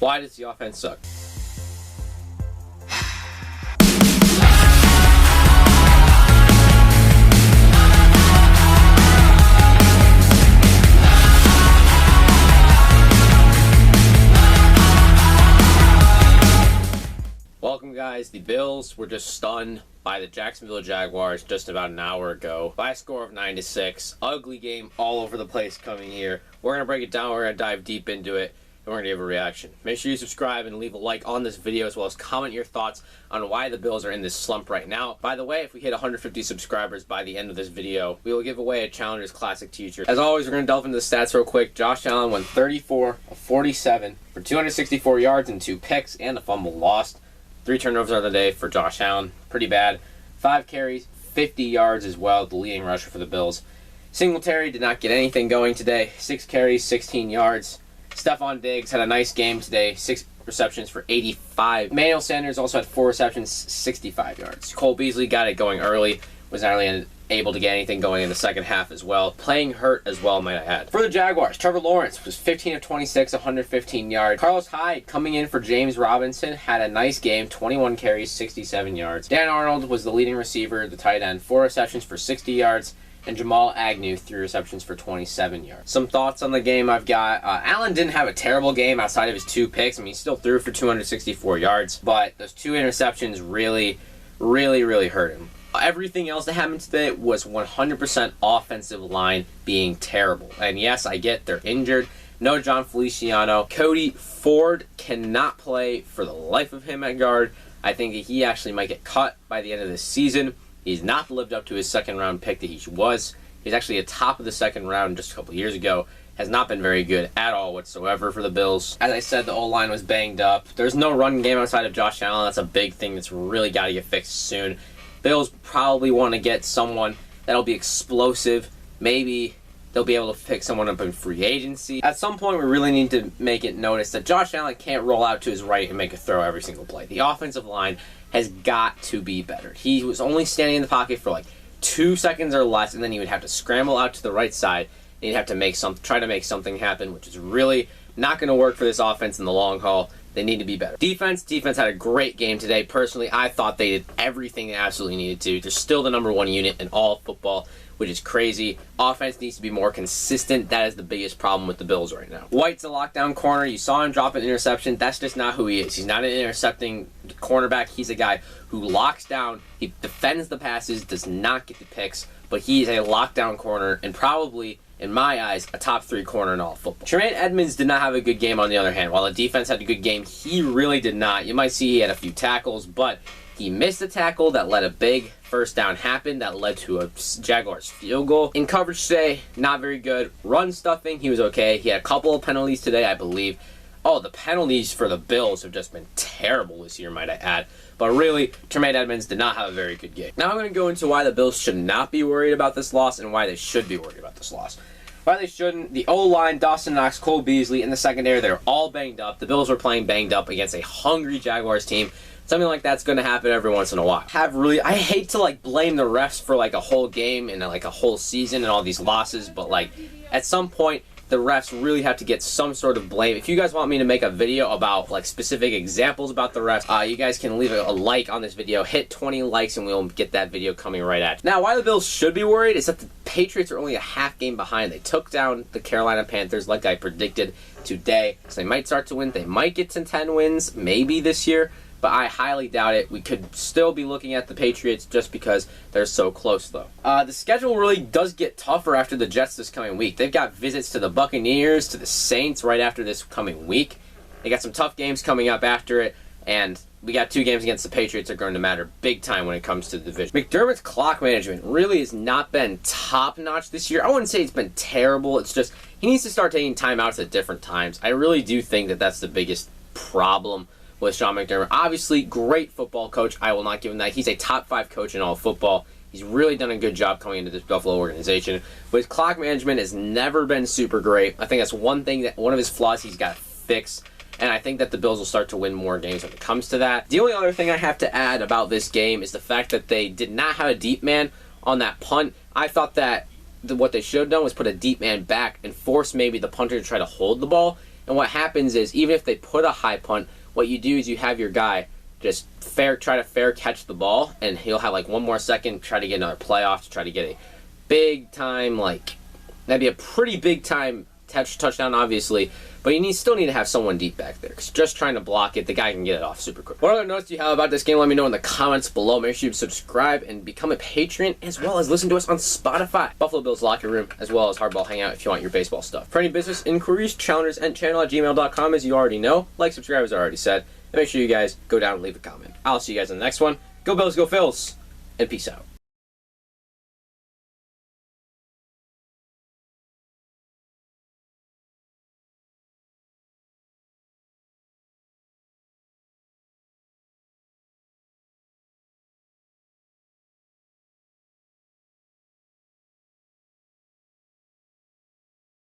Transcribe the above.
Why does the offense suck? Welcome guys, the Bills were just stunned by the Jacksonville Jaguars just about an hour ago by a score of 9-6. Ugly game all over the place coming here. We're going to break it down, we're going to dive deep into it, and we're going to give a reaction. Make sure you subscribe and leave a like on this video, as well as comment your thoughts on why the Bills are in this slump right now. By the way, if we hit 150 subscribers by the end of this video, we will give away a Challengers Classic t-shirt. As always, we're going to delve into the stats real quick. Josh Allen went 34 of 47 for 264 yards and 2 picks and a fumble lost. 3 turnovers on the day for Josh Allen. Pretty bad. 5 carries, 50 yards as well, the leading rusher for the Bills. Singletary did not get anything going today. 6 carries, 16 yards. Stephon Diggs had a nice game today. 6 receptions for 85. Emmanuel Sanders also had 4 receptions, 65 yards. Cole Beasley got it going early. Was not really able to get anything going in the second half as well. Playing hurt as well, might I add. For the Jaguars, Trevor Lawrence was 15 of 26, 115 yards. Carlos Hyde, coming in for James Robinson, had a nice game, 21 carries, 67 yards. Dan Arnold was the leading receiver, the tight end, 4 receptions for 60 yards. And Jamal Agnew, 3 receptions for 27 yards. Some thoughts on the game I've got. Allen didn't have a terrible game outside of his 2 picks. I mean, he still threw for 264 yards, but those 2 interceptions really hurt him. Everything else that happened today was 100% offensive line being terrible. And yes, I get they're injured. No John Feliciano. Cody Ford cannot play for the life of him at guard. I think that he actually might get cut by the end of this season. He's not lived up to his second-round pick that he was. He's actually a top of the second round just a couple years ago. Has not been very good at all whatsoever for the Bills. As I said, the O-line was banged up. There's no run game outside of Josh Allen. That's a big thing that's really got to get fixed soon. Bills probably want to get someone that'll be explosive. Maybe they'll be able to pick someone up in free agency. At some point, we really need to make it noticed that Josh Allen can't roll out to his right and make a throw every single play. The offensive line has got to be better. He was only standing in the pocket for like 2 seconds or less, and then he would have to scramble out to the right side, and he'd have to try to make something happen, which is really not going to work for this offense in the long haul. They need to be better. Defense had a great game today. Personally, I thought they did everything they absolutely needed to. They're still the number 1 unit in all of football, which is crazy. Offense needs to be more consistent. That is the biggest problem with the Bills right now. White's a lockdown corner. You saw him drop an interception. That's just not who he is. He's not an intercepting cornerback. He's a guy who locks down. He defends the passes, does not get the picks, but he is a lockdown corner and probably, in my eyes, a top 3 corner in all of football. Tremaine Edmunds did not have a good game on the other hand. While the defense had a good game, he really did not. You might see he had a few tackles, but he missed a tackle that let a big first down happen that led to a Jaguars field goal. In coverage today, not very good. Run stuffing, he was okay. He had a couple of penalties today, I believe. Oh, the penalties for the Bills have just been terrible this year, might I add. But really, Tremaine Edmunds did not have a very good game. Now I'm going to go into why the Bills should not be worried about this loss and why they should be worried about this loss. Why they shouldn't, the O-line, Dawson Knox, Cole Beasley, in the secondary, they're all banged up. The Bills were playing banged up against a hungry Jaguars team. Something like that's going to happen every once in a while. I hate to blame the refs for a whole game and a whole season and all these losses, but at some point, the refs really have to get some sort of blame. If you guys want me to make a video about specific examples about the refs, you guys can leave a like on this video. Hit 20 likes and we'll get that video coming right at you. Now, why the Bills should be worried is that the Patriots are only a half game behind. They took down the Carolina Panthers like I predicted today. So they might start to win. They might get to 10 wins maybe this year, but I highly doubt it. We could still be looking at the Patriots just because they're so close, though. The schedule really does get tougher after the Jets this coming week. They've got visits to the Buccaneers, to the Saints right after this coming week. They got some tough games coming up after it, and we got 2 games against the Patriots that are going to matter big time when it comes to the division. McDermott's clock management really has not been top-notch this year. I wouldn't say it's been terrible. It's just he needs to start taking timeouts at different times. I really do think that that's the biggest problem with Sean McDermott. Obviously, great football coach. I will not give him that. He's a top 5 coach in all of football. He's really done a good job coming into this Buffalo organization. But his clock management has never been super great. I think that's one of his flaws he's got to fix. And I think that the Bills will start to win more games when it comes to that. The only other thing I have to add about this game is the fact that they did not have a deep man on that punt. I thought that what they should have done was put a deep man back and force maybe the punter to try to hold the ball. And what happens is, even if they put a high punt, what you do is you have your guy just try to fair catch the ball, and he'll have like one more second, try to get another playoff, to try to get a big time, like, that'd be a pretty big time touchdown, obviously, but you still need to have someone deep back there, because just trying to block it, the guy can get it off super quick. What other notes do you have about this game? Let me know in the comments below. Make sure you subscribe and become a patron, as well as listen to us on Spotify. Buffalo Bills Locker Room, as well as Hardball Hangout if you want your baseball stuff. For any business inquiries, challengersandchannel@gmail.com, as you already know. Like, subscribe, as I already said. And make sure you guys go down and leave a comment. I'll see you guys in the next one. Go Bills, go Phils, and peace out.